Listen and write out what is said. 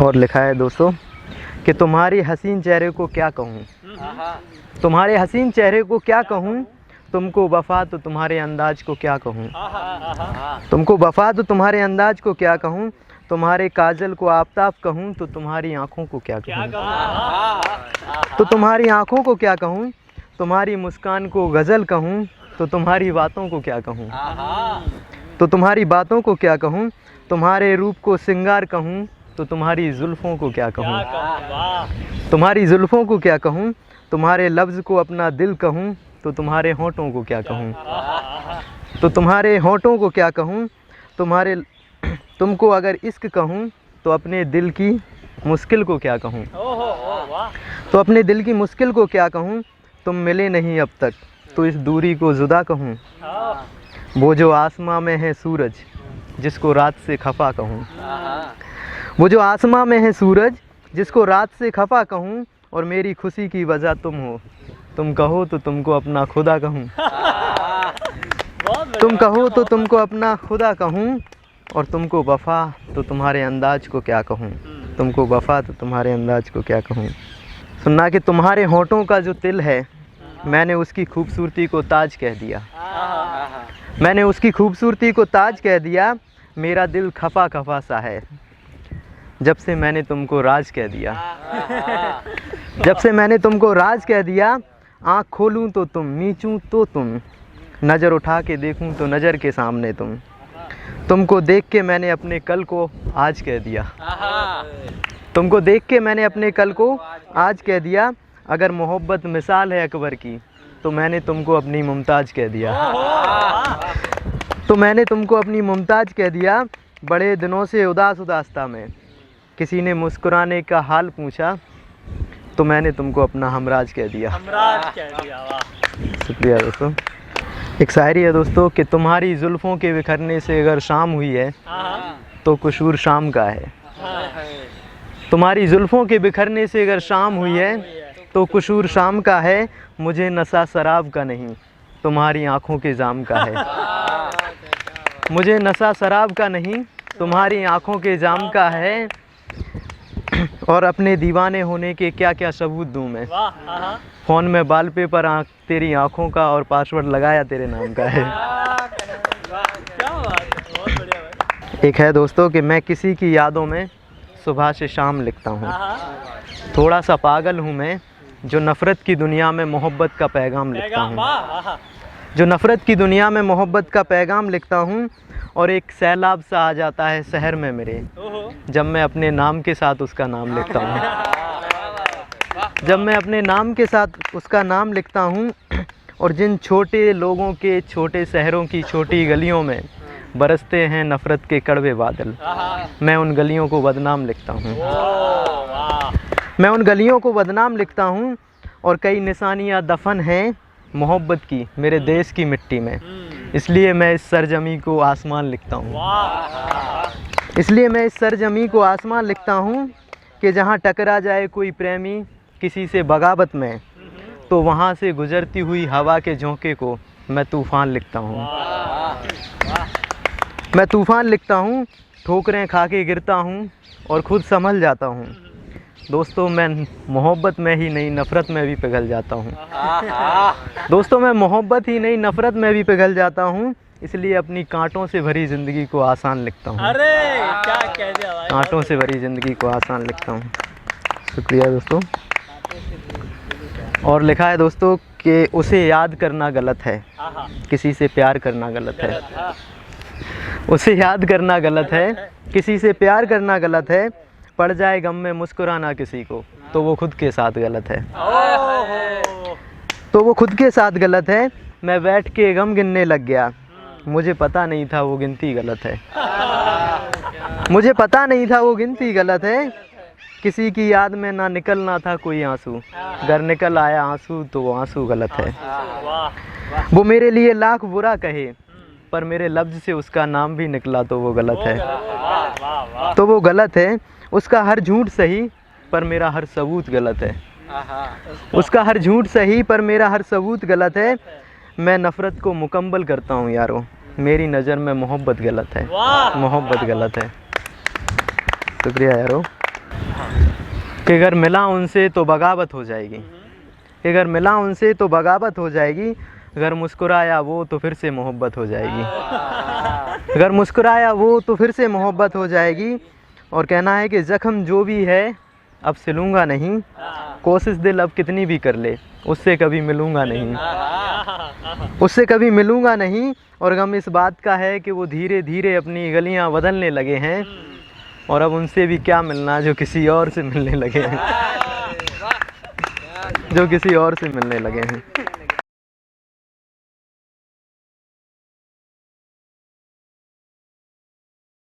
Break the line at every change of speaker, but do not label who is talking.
और लिखा है दोस्तों कि तुम्हारी हसीन चेहरे को क्या कहूँ, तुम्हारे हसीन चेहरे को क्या कहूँ, तुमको वफ़ा तो तुम्हारे अंदाज को क्या कहूँ, तुमको वफ़ा तो तुम्हारे अंदाज को क्या कहूँ, तुम्हारे काजल को आफताब कहूँ तो तुम्हारी आँखों को क्या कहूँ, तो तुम्हारी आँखों को क्या कहूँ, तुम्हारी मुस्कान को गज़ल कहूँ तो तुम्हारी बातों को क्या कहूँ, तो तुम्हारी बातों को क्या कहूँ, तुम्हारे रूप को सिंगार कहूँ तो तुम्हारी जुल्फ़ों को क्या कहूँ, तुम्हारी जुल्फ़ों को क्या कहूँ, तुम्हारे लफ्ज़ को अपना दिल कहूँ तो तुम्हारे होंठों को क्या कहूँ, तो तुम्हारे होंठों को क्या कहूँ, तुमको अगर इश्क कहूँ तो अपने दिल की मुश्किल को क्या कहूँ, तो अपने दिल की मुश्किल को क्या कहूँ, तुम मिले नहीं अब तक तो इस दूरी को जुदा कहूँ, वो जो आसमां में है सूरज जिसको रात से खफा कहूँ, वो जो आसमां में है सूरज जिसको रात से खफा कहूँ, और मेरी खुशी की वजह तुम हो, तुम कहो तो तुमको अपना खुदा कहूँ, तुम कहो तो तुमको अपना खुदा कहूँ, और तुमको वफ़ा तो तुम्हारे अंदाज को क्या कहूँ, तुमको वफ़ा तो तुम्हारे अंदाज को क्या कहूँ। सुनना कि तुम्हारे होंठों का जो तिल है मैंने उसकी खूबसूरती को ताज कह दिया, मैंने उसकी खूबसूरती को ताज कह दिया, मेरा दिल खफा खफा सा है जब से मैंने तुमको राज कह दिया, जब से मैंने तुमको राज कह दिया, आँख खोलूँ तो तुम, नीचूँ तो तुम, नज़र उठा के देखूँ तो नज़र के सामने तुम, तुमको देख के मैंने अपने कल को आज कह दिया, तुमको देख के मैंने अपने कल को आज कह दिया, अगर मोहब्बत मिसाल है अकबर की तो मैंने तुमको अपनी मुमताज़ कह दिया, तो मैंने तुमको अपनी मुमताज़ कह दिया। बड़े दिनों से उदास उदास था मैं, किसी ने मुस्कुराने का हाल पूछा तो मैंने तुमको अपना हमराज कह दिया। शुक्रिया दोस्तों। एक शायरी है दोस्तों कि तुम्हारी जुल्फ़ों के बिखरने से अगर शाम हुई है तो कसूर शाम का है, तुम्हारी जुल्फ़ों के बिखरने से अगर शाम हुई है तो कसूर शाम का है, मुझे नशा शराब का नहीं तुम्हारी आँखों के जाम का है, मुझे नशा शराब का नहीं तुम्हारी आँखों के जाम का है, और अपने दीवाने होने के क्या क्या सबूत दूँ मैं, फ़ोन में वॉलपेपर तेरी आँखों का और पासवर्ड लगाया तेरे नाम का है। एक है दोस्तों कि मैं किसी की यादों में सुबह से शाम लिखता हूँ, थोड़ा सा पागल हूँ मैं जो नफ़रत की दुनिया में मोहब्बत का पैगाम लिखता हूँ, जो नफ़रत की दुनिया में मोहब्बत का पैगाम लिखता हूँ, और एक सैलाब सा आ जाता है शहर में मेरे जब मैं अपने नाम के साथ उसका नाम लिखता हूँ, जब मैं अपने नाम के साथ उसका नाम लिखता हूँ, और जिन छोटे लोगों के छोटे शहरों की छोटी गलियों में बरसते हैं नफ़रत के कड़वे बादल, मैं उन गलियों को बदनाम लिखता हूँ, मैं उन गलियों को बदनाम लिखता हूँ, और कई निशानियाँ दफन हैं मोहब्बत की मेरे देश की मिट्टी में, इसलिए मैं इस सरजमी को आसमान लिखता हूँ, इसलिए मैं इस सरजमी को आसमान लिखता हूँ कि जहाँ टकरा जाए कोई प्रेमी किसी से बगावत में तो वहाँ से गुजरती हुई हवा के झोंके को मैं तूफ़ान लिखता हूँ, मैं तूफ़ान लिखता हूँ, ठोकरें खा के गिरता हूँ और ख़ुद संभल जाता हूँ। दोस्तों मैं मोहब्बत में ही नहीं नफ़रत में भी पिघल जाता हूँ, दोस्तों मैं मोहब्बत ही नहीं नफ़रत में भी पिघल जाता हूँ, इसलिए अपनी कांटों से भरी ज़िंदगी को आसान लिखता हूँ।
अरे क्या कह दिया भाई,
कांटों से भरी ज़िंदगी को आसान लिखता हूँ। शुक्रिया दोस्तों। और लिखा है दोस्तों कि उसे याद करना गलत है, किसी से प्यार करना गलत है, उसे याद करना गलत है, किसी से प्यार करना गलत है, पड़ जाए गम में मुस्कुराना किसी को तो वो खुद के साथ गलत है, तो वो खुद के साथ गलत है। मैं बैठ के गम गिनने लग गया, मुझे पता नहीं था वो गिनती गलत है, मुझे पता नहीं था वो गिनती गलत है, किसी की याद में ना निकलना था कोई आंसू, अगर निकल आया आंसू तो वो आंसू गलत है। वो मेरे लिए लाख बुरा कहे पर मेरे लफ्ज़ से उसका नाम भी निकला तो वो गलत है, तो वो गलत है। उसका हर झूठ सही पर मेरा हर सबूत गलत है, उसका हर झूठ सही पर मेरा हर सबूत गलत है। मैं नफ़रत को मुकम्मल करता हूँ यारों, मेरी नज़र में मोहब्बत गलत है, मोहब्बत गलत है। शुक्रिया यारों। कि अगर मिला उनसे तो बगावत हो जाएगी, कि अगर मिला उनसे तो बगावत हो जाएगी, अगर मुस्कुराया वो तो फिर से मोहब्बत हो जाएगी, अगर मुस्कुराया वो तो फिर से मोहब्बत हो जाएगी। और कहना है कि ज़ख्म जो भी है अब सिलूँगा नहीं, कोशिश दिल अब कितनी भी कर ले उससे कभी मिलूँगा नहीं, उससे कभी मिलूँगा नहीं। और गम इस बात का है कि वो धीरे धीरे अपनी गलियाँ बदलने लगे हैं, और अब उनसे भी क्या मिलना जो किसी और से मिलने लगे हैं, जो किसी और से मिलने लगे हैं।